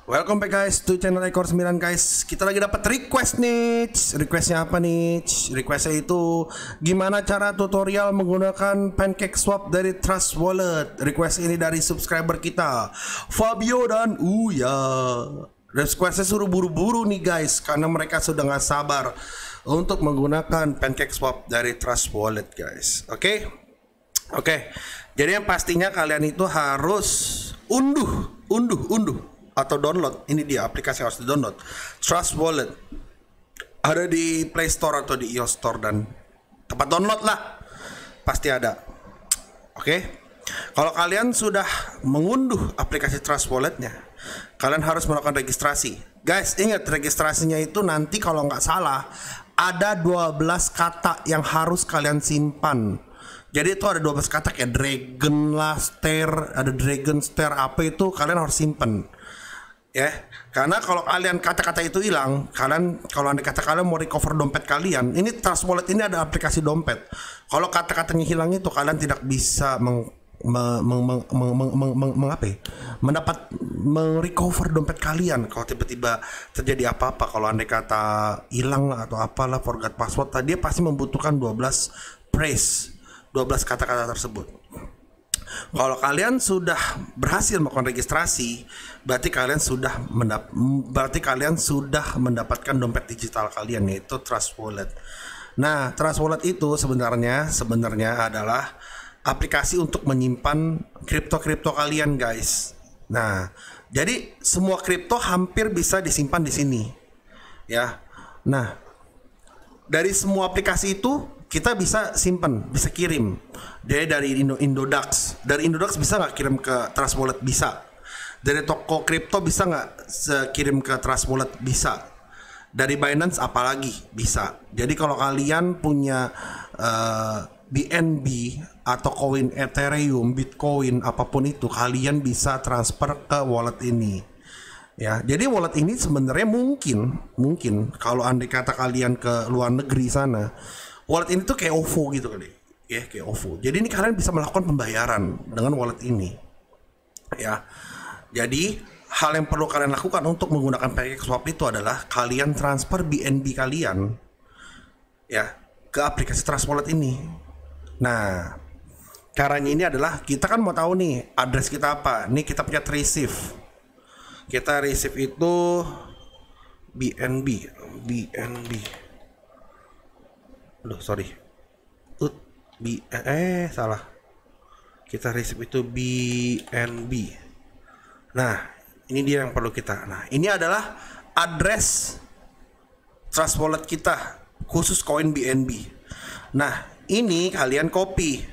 Welcome back guys to channel Ekor 9 guys. Kita lagi dapat request nih. Requestnya apa nih? Requestnya itu gimana cara tutorial menggunakan Pancake Swap dari Trust Wallet. Request ini dari subscriber kita Fabio dan Uya. Requestnya suruh buru-buru nih guys, karena mereka sudah gak sabar untuk menggunakan Pancake Swap dari Trust Wallet guys. Oke. Jadi yang pastinya kalian itu harus unduh atau download. Ini dia aplikasi yang harus di download. Trust Wallet ada di Play Store atau di iOS Store, dan tempat download lah pasti ada. Oke. Kalau kalian sudah mengunduh aplikasi Trust Walletnya, kalian harus melakukan registrasi. Guys, ingat registrasinya itu nanti kalau nggak salah ada 12 kata yang harus kalian simpan. Jadi itu ada 12 kata kayak dragon lah, stare, ada dragon stare, apa itu kalian harus simpen. Ya, karena kalau kalian kata-kata itu hilang, kalau andai kata kalian mau recover dompet kalian, ini Trust Wallet ini ada aplikasi dompet. Kalau kata-katanya hilang itu kalian tidak bisa merecover dompet kalian. Kalau tiba-tiba terjadi apa-apa, kalau andai kata hilang atau apalah, forgot password, dia pasti membutuhkan 12 phrase, 12 kata-kata tersebut. Kalau kalian sudah berhasil melakukan registrasi, berarti kalian sudah mendapatkan dompet digital kalian, yaitu Trust Wallet. Nah, Trust Wallet itu sebenarnya adalah aplikasi untuk menyimpan kripto kalian, guys. Nah, jadi semua kripto hampir bisa disimpan di sini, ya. Nah, dari semua aplikasi itu kita bisa simpan, bisa kirim. Jadi dari Indodax, bisa nggak kirim ke Trust Wallet? Bisa. Dari toko kripto bisa nggak kirim ke Trust Wallet? Bisa. Dari Binance apalagi bisa. Jadi kalau kalian punya BNB atau koin Ethereum, Bitcoin, apapun itu, kalian bisa transfer ke wallet ini. Ya, jadi wallet ini sebenarnya mungkin kalau andai kata kalian ke luar negeri sana, wallet ini tuh kayak OVO gitu kali, ya, kayak OVO. Jadi ini kalian bisa melakukan pembayaran dengan wallet ini, ya. Jadi hal yang perlu kalian lakukan untuk menggunakan Pancake Swap itu adalah kalian transfer BNB kalian, ya, ke aplikasi Trust Wallet ini. Nah, caranya ini adalah kita kan mau tahu nih address kita apa. Nih kita punya receive. Kita receive itu BNB. Loh, sorry. Salah. Kita receive itu BNB. Nah, ini dia yang perlu kita. Nah, ini adalah address Trust Wallet kita khusus koin BNB. Nah, ini kalian copy.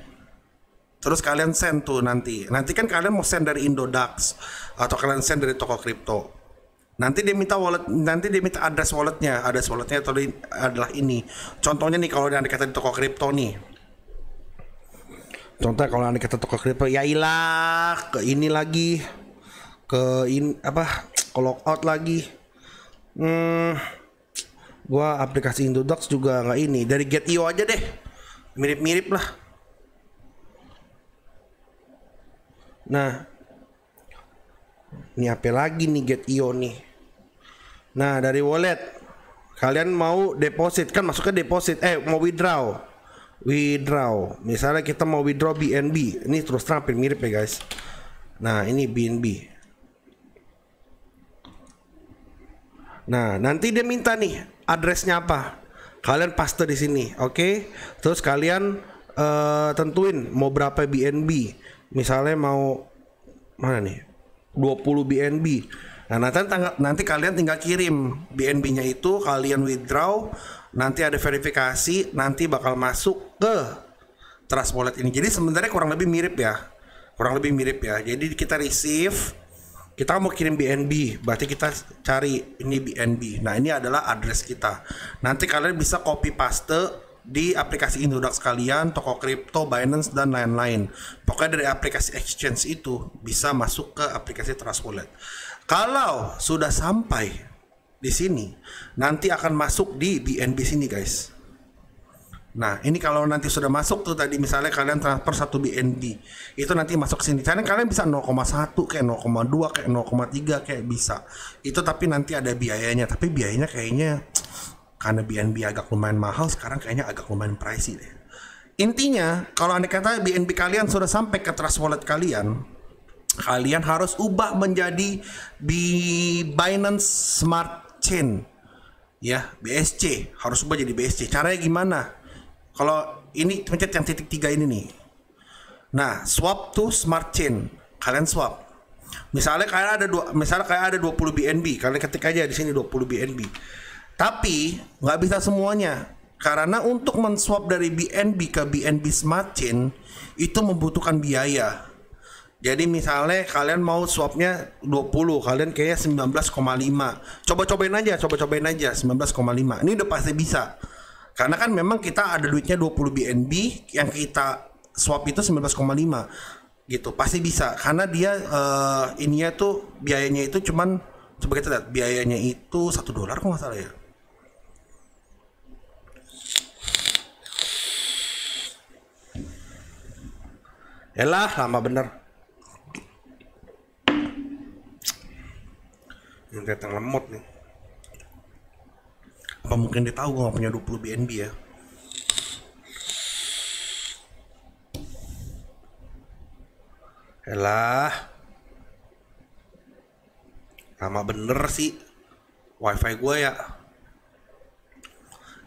Terus kalian send tuh nanti kan kalian mau send dari Indodax atau kalian send dari toko kripto. Nanti dia minta address walletnya. Address walletnya adalah ini. Contohnya nih, kalau ada kata di toko kripto nih. Contoh kalau ada kata toko kripto, ya ilah ke ini lagi, ke logout lagi. Gua aplikasi Indodax juga nggak ini. Dari Get.io aja deh. Mirip-mirip lah. Nah, ini apa lagi nih Get.io nih. Nah, dari wallet kalian mau deposit, kan masuknya deposit, mau withdraw. Misalnya kita mau withdraw BNB. Ini terus terang hampir mirip ya guys. Nah, ini BNB. Nah, nanti dia minta nih addressnya apa. Kalian paste di sini, oke? Terus kalian tentuin mau berapa BNB. Misalnya mau mana nih 20 BNB. Nah, nanti kalian tinggal kirim BNB-nya itu, kalian withdraw, nanti ada verifikasi, nanti bakal masuk ke Trust Wallet ini. Jadi sebenarnya kurang lebih mirip ya. Jadi kita receive, kita mau kirim BNB, berarti kita cari ini BNB. Nah, ini adalah address kita. Nanti kalian bisa copy paste di aplikasi Indodax kalian, toko kripto, Binance, dan lain-lain. Pokoknya dari aplikasi exchange itu bisa masuk ke aplikasi Trust Wallet. Kalau sudah sampai di sini, nanti akan masuk di BNB sini guys. Nah, ini kalau nanti sudah masuk tuh tadi misalnya kalian transfer 1 BNB, itu nanti masuk sini. Caranya kalian bisa 0,1 kayak 0,2 kayak 0,3 kayak bisa. Itu tapi nanti ada biayanya, tapi biayanya kayaknya karena BNB agak lumayan mahal sekarang kayaknya agak lumayan pricey deh. Intinya, kalau andai kata BNB kalian sudah sampai ke Trust Wallet kalian, kalian harus ubah menjadi Binance Smart Chain. Ya, BSC, harus ubah jadi BSC. Caranya gimana? Kalau ini pencet yang titik 3 ini nih. Nah, swap to smart chain. Kalian swap. Misalnya kayak ada 20 BNB, kalian ketik aja di sini 20 BNB. Tapi nggak bisa semuanya. Karena untuk menswap dari BNB ke BNB Smart Chain itu membutuhkan biaya. Jadi misalnya kalian mau swapnya 20, kalian kayaknya 19,5. Coba-cobain aja 19,5. Ini udah pasti bisa. Karena kan memang kita ada duitnya 20 BNB yang kita swap itu 19,5 gitu. Pasti bisa karena dia ininya tuh biayanya itu cuman coba kita lihat biayanya itu $1 kok nggak salah ya. Elah lama bener. Ini datang lemot nih. Apa mungkin dia tahu gue gak punya 20 BNB ya? Elah, lama bener sih wifi gue ya.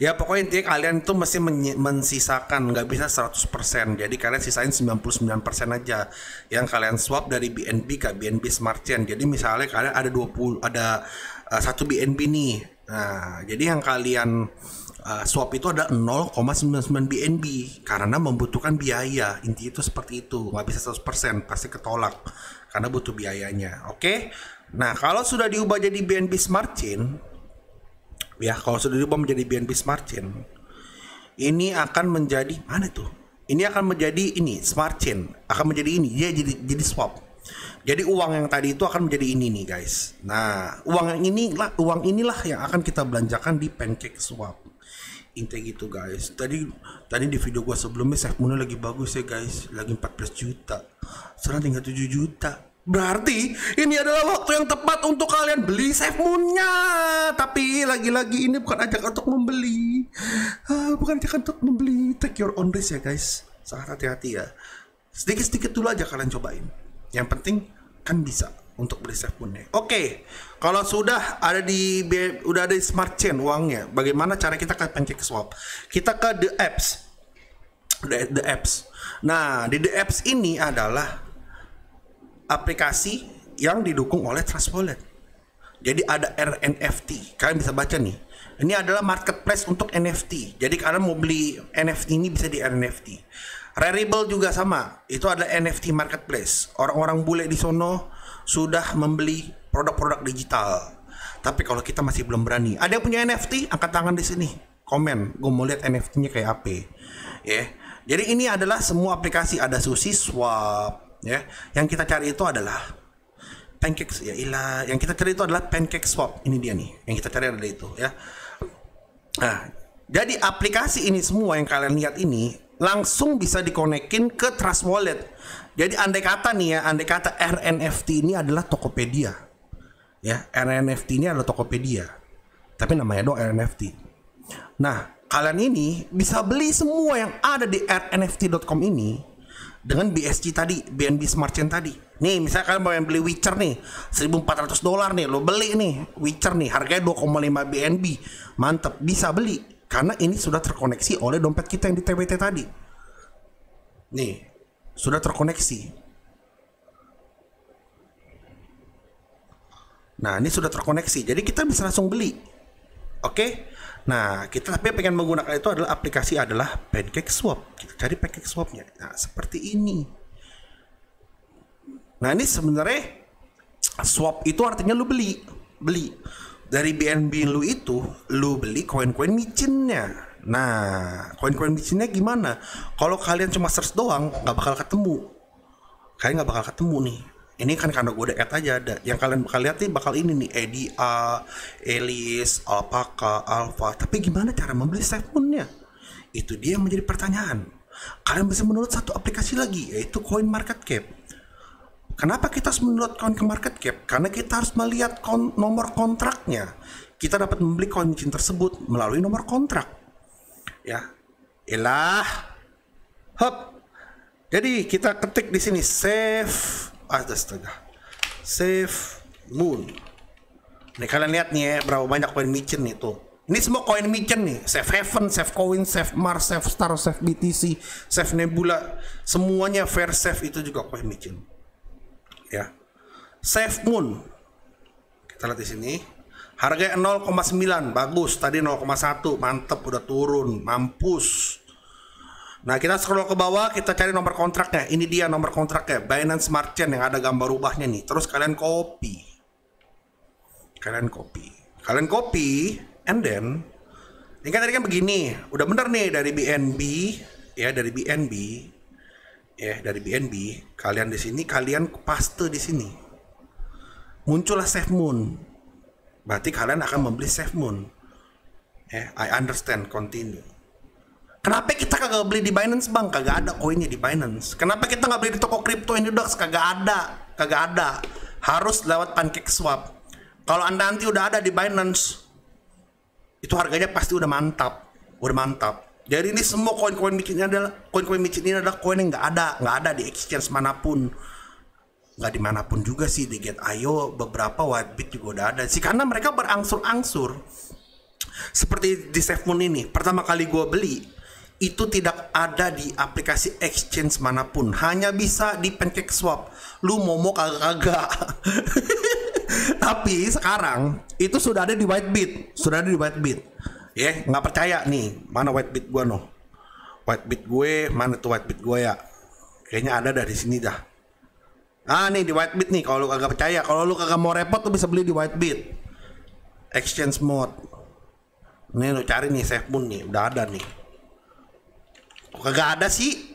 Ya pokoknya intinya kalian itu mesti mensisakan, nggak bisa 100%. Jadi kalian sisain 99% aja yang kalian swap dari BNB ke BNB Smart Chain. Jadi misalnya kalian ada 1 BNB nih. Nah, jadi yang kalian swap itu ada 0,99 BNB karena membutuhkan biaya. Intinya itu seperti itu, nggak bisa 100%, pasti ketolak karena butuh biayanya. Oke? Nah, kalau sudah diubah jadi BNB Smart Chain, ya kalau sudah diubah menjadi BNB Smart Chain, ini akan menjadi mana tuh? Ini akan menjadi ini Smart Chain, akan menjadi ini, dia jadi swap. Jadi uang yang tadi itu akan menjadi ini nih guys. Nah, uang inilah yang akan kita belanjakan di Pancake Swap. Intinya gitu guys. Tadi di video gua sebelumnya SafeMoon lagi bagus ya guys, lagi 14 juta. Sekarang tinggal 7 juta. Berarti ini adalah waktu yang tepat untuk kalian beli SafeMoon-nya. Tapi lagi-lagi ini bukan ajak untuk membeli. Bukan ajak untuk membeli. Take your own risk ya guys. Sangat hati-hati ya. Sedikit-sedikit dulu aja kalian cobain. Yang penting kan bisa untuk beli SafeMoon-nya. Oke, kalau sudah ada di Smart Chain uangnya, bagaimana cara kita ke Pancake Swap? Kita ke The Apps. The Apps. Nah, di The Apps ini adalah aplikasi yang didukung oleh Trust Wallet. Jadi ada RNFT. Kalian bisa baca nih. Ini adalah marketplace untuk NFT. Jadi kalian mau beli NFT ini bisa di RNFT. Rarible juga sama. Itu ada NFT marketplace. Orang-orang bule di sono sudah membeli produk-produk digital. Tapi kalau kita masih belum berani. Ada yang punya NFT? Angkat tangan di sini. Komen. Gue mau lihat NFT-nya kayak apa. Ya. Jadi ini adalah semua aplikasi. Ada SushiSwap. Ya, yang kita cari itu adalah Pancake yang kita cari itu adalah Pancake Swap. Ini dia nih, yang kita cari adalah itu ya. Nah, jadi aplikasi ini semua yang kalian lihat ini langsung bisa dikonekin ke Trust Wallet. Jadi andai kata RNFT ini adalah Tokopedia. Ya, RNFT ini adalah Tokopedia. Tapi namanya doang RNFT. Nah, kalian ini bisa beli semua yang ada di rnft.com ini dengan BSC tadi, BNB Smart Chain tadi. Nih, misalnya kalian mau beli Witcher nih, $1.400 nih, lo beli nih Witcher nih, harganya 2,5 BNB. Mantep, bisa beli karena ini sudah terkoneksi oleh dompet kita yang di TBT tadi. Nih, sudah terkoneksi. Nah, ini sudah terkoneksi. Jadi kita bisa langsung beli. Oke? Nah, kita tapi pengen menggunakan itu adalah aplikasi adalah Pancake Swap. Kita cari Pancake Swap-nya. Nah, seperti ini. Nah, ini sebenarnya swap itu artinya lu beli. Dari BNB lu itu, lu beli koin-koin micinnya. Nah, koin-koin micinnya gimana? Kalau kalian cuma search doang, nggak bakal ketemu. Kalian nggak bakal ketemu nih. Ini kan karena gue udah add aja ada. Yang kalian bakal lihat nih bakal ini nih EDA, Elis, Alpaca, Alpha. Tapi gimana cara membeli SafeMoon-nya? Itu dia yang menjadi pertanyaan. Kalian bisa mendownload satu aplikasi lagi, yaitu CoinMarketCap. Kenapa kita harus mendownload CoinMarketCap? Karena kita harus melihat nomor kontraknya. Kita dapat membeli koin micin tersebut melalui nomor kontrak. Ya, hop. Jadi kita ketik di sini Save Moon. Nih kalian lihat nih ya, berapa banyak koin micin itu. Ini semua koin micin nih, Safe Haven, Safe Coin, Safe Mars, Safe Star, Safe BTC, Safe Nebula, semuanya Fair Safe itu juga koin micin. Ya. Safe Moon. Kita lihat di sini. Harganya 0,9, bagus. Tadi 0,1, mantep, udah turun, mampus. Nah, kita scroll ke bawah, kita cari nomor kontraknya. Ini dia nomor kontraknya, Binance Smart Chain yang ada gambar rubahnya nih. Terus kalian copy, and then ini kan tadi kan begini, udah bener nih dari BNB, kalian di sini kalian paste di sini, muncullah Safe Moon, berarti kalian akan membeli Safe Moon. I understand, continue. Kenapa kita kagak beli di Binance Bang? Kagak ada koinnya di Binance. Kenapa kita nggak beli di toko kripto Indodax? Kagak ada. Harus lewat PancakeSwap. Kalau anda nanti udah ada di Binance, itu harganya pasti udah mantap. Jadi ini semua koin-koin micin ini adalah koin yang nggak ada di exchange manapun. Nggak dimanapun juga sih, di Get.io beberapa Whitebit juga udah ada sih, karena mereka berangsur-angsur. Seperti di SafeMoon ini, pertama kali gue beli itu tidak ada di aplikasi exchange manapun, hanya bisa di PancakeSwap. Lu mau kagak. Tapi sekarang itu sudah ada di Whitebit, ya. Nggak percaya nih, mana Whitebit gue mana tuh Whitebit gue ya? Kayaknya ada dari sini dah. Nih di Whitebit nih. Kalau lu kagak percaya, kalau lu kagak mau repot, lu bisa beli di Whitebit exchange mode. Nih lu cari nih SafeMoon nih, udah ada nih. Kok kagak ada sih?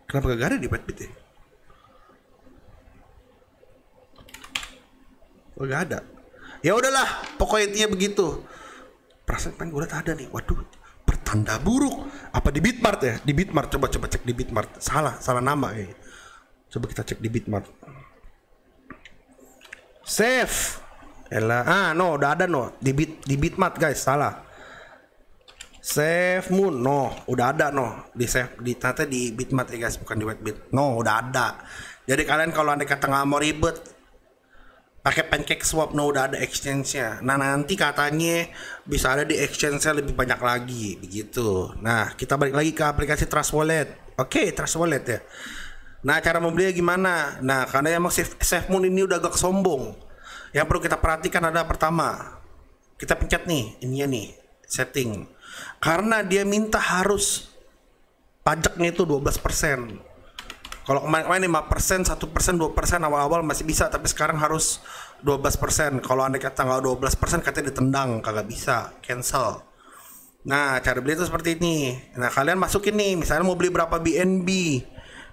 Kenapa kagak ada di Whitebit ya? Kagak ada. Ya udahlah, pokoknya intinya begitu. Perasaan pengen gue lihat ada nih. Waduh, pertanda buruk. Apa di Bitmart ya? Di Bitmart, coba cek di Bitmart. Salah nama kayaknya. Coba kita cek di Bitmart. Safe. Udah ada di Bitmart guys, salah. SafeMoon, udah ada ternyata di Bitmart ya guys, bukan di Whitebit. Udah ada. Jadi kalian kalau anda kata nggak mau ribet, pakai PancakeSwap, udah ada exchange-nya. Nah nanti katanya bisa ada di exchange-nya lebih banyak lagi, begitu. Nah kita balik lagi ke aplikasi Trust Wallet. Oke, Trust Wallet ya. Nah cara membelinya gimana? Nah karena emang SafeMoon ini udah agak sombong. Yang perlu kita perhatikan adalah pertama, kita pencet nih, ininya nih, setting. Karena dia minta harus pajaknya itu 12%. Kalau kemarin 5%, 1%, 2% awal-awal masih bisa, tapi sekarang harus 12%. Kalau anda kata nggak 12%, katanya ditendang, kagak bisa, cancel. Nah, cara beli itu seperti ini. Nah, kalian masukin nih, misalnya mau beli berapa BNB.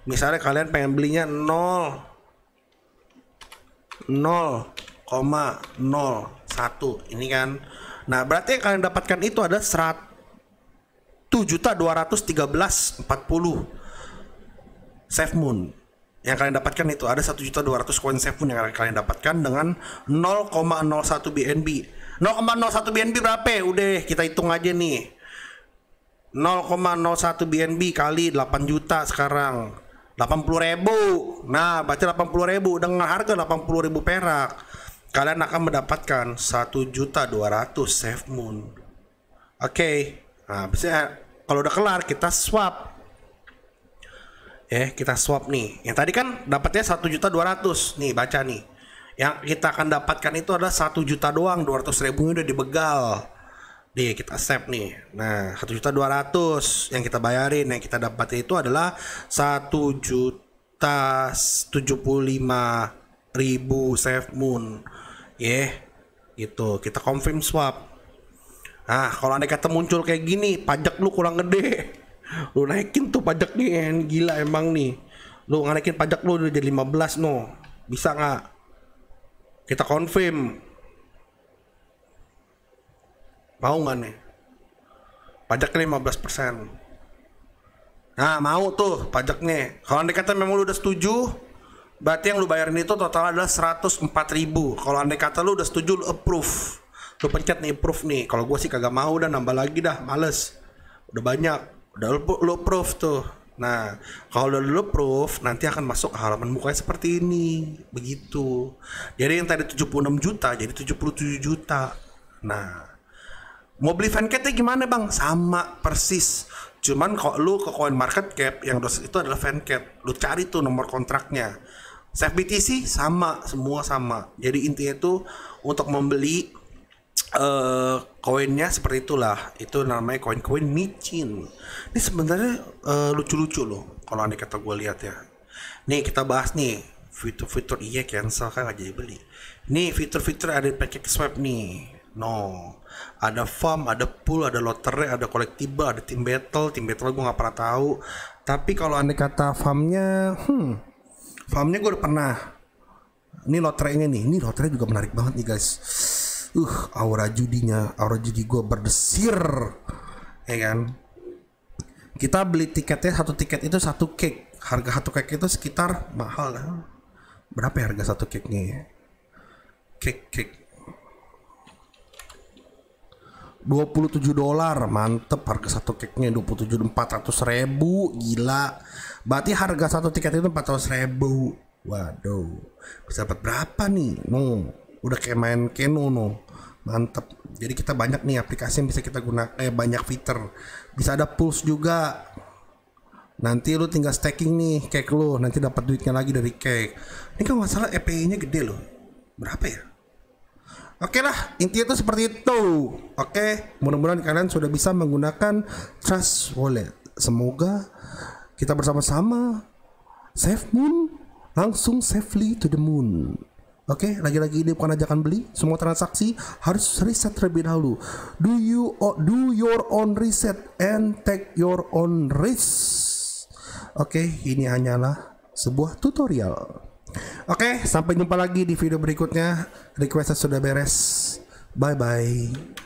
Misalnya kalian pengen belinya 0,01 ini kan. Nah, berarti yang kalian dapatkan itu ada 1.213.40 SafeMoon. Yang kalian dapatkan itu ada 1.200 koin SafeMoon yang kalian dapatkan dengan 0,01 BNB. 0,01 BNB berapa? Udah kita hitung aja nih. 0,01 BNB kali 8 juta sekarang 80.000. Nah, baca 80.000 dengan harga 80.000 perak. Kalian akan mendapatkan 1.200.000 SafeMoon. Oke. Nah, bisa kalau udah kelar kita swap. Kita swap nih. Yang tadi kan dapatnya 1.200.000. Nih, baca nih. Yang kita akan dapatkan itu adalah 1 juta doang, 200.000 udah dibegal. Nih, kita accept nih. Nah, 1.200.000 yang kita bayarin, yang kita dapat itu adalah 1.075.000 SafeMoon. Gitu. Kita confirm swap. Nah, kalau anda kata muncul kayak gini, pajak lu kurang gede. Lu naikin tuh pajak nih, gila emang nih. Lu naikin pajak lu udah jadi 15 Bisa nggak? Kita confirm. Mau nggak nih? pajaknya 15%. Nah mau tuh pajaknya. Kalau andai kata memang lu udah setuju, berarti yang lu bayarin itu total adalah 104.000. Kalau andai kata lu udah setuju, lu approve, lu pencet nih approve nih. Kalau gue sih kagak mau, udah nambah lagi dah, males, udah banyak, udah lu approve tuh. Nah kalau udah lu approve, nanti akan masuk ke halaman mukanya seperti ini, begitu. Jadi yang tadi 76 juta jadi 77 juta. Nah mau beli fancatnya gimana bang? Sama persis. Cuman kalau lu ke Coin Market Cap yang itu adalah fancat, lu cari tuh nomor kontraknya. Safe BTC sama, semua sama. Jadi intinya itu untuk membeli koinnya seperti itulah. Itu namanya koin-koin micin. Ini sebenarnya lucu-lucu loh kalau andai kata gue lihat ya. Nih kita bahas nih fitur-fitur iya cancel kan gak jadi beli. Nih fitur-fitur ada pancake swap nih. No, ada farm, ada pool, ada lottery, ada collectible, ada team battle. Team battle gue nggak pernah tahu. Tapi kalau andai kata farmnya gue udah pernah. Ini lottery-nya nih, ini lottery juga menarik banget nih guys. Aura judi gue berdesir, ya kan? Kita beli tiketnya, satu tiket itu satu cake. Harga satu cake itu sekitar mahal lah. Berapa ya harga satu cake-nya ya? Cake $27, mantep harga satu cake-nya 400.000, gila. Berarti harga satu tiket itu 400.000. Waduh, bisa dapat berapa nih? No, udah kayak main Keno no. Mantep. Jadi kita banyak nih aplikasi yang bisa kita gunakan, banyak fitur. Bisa ada pulse juga. Nanti lu tinggal staking nih cake lu, nanti dapat duitnya lagi dari cake. Ini kalau nggak salah EPI-nya gede loh. Berapa ya? Oke lah, intinya itu seperti itu. Oke, mudah-mudahan kalian sudah bisa menggunakan Trust Wallet. Semoga kita bersama-sama save moon, langsung safely to the moon. Oke, lagi-lagi ini bukan ajakan beli. Semua transaksi harus riset terlebih dahulu. Do your own reset and take your own risk. Oke, ini hanyalah sebuah tutorial. Oke, sampai jumpa lagi di video berikutnya. Requestnya sudah beres. Bye bye.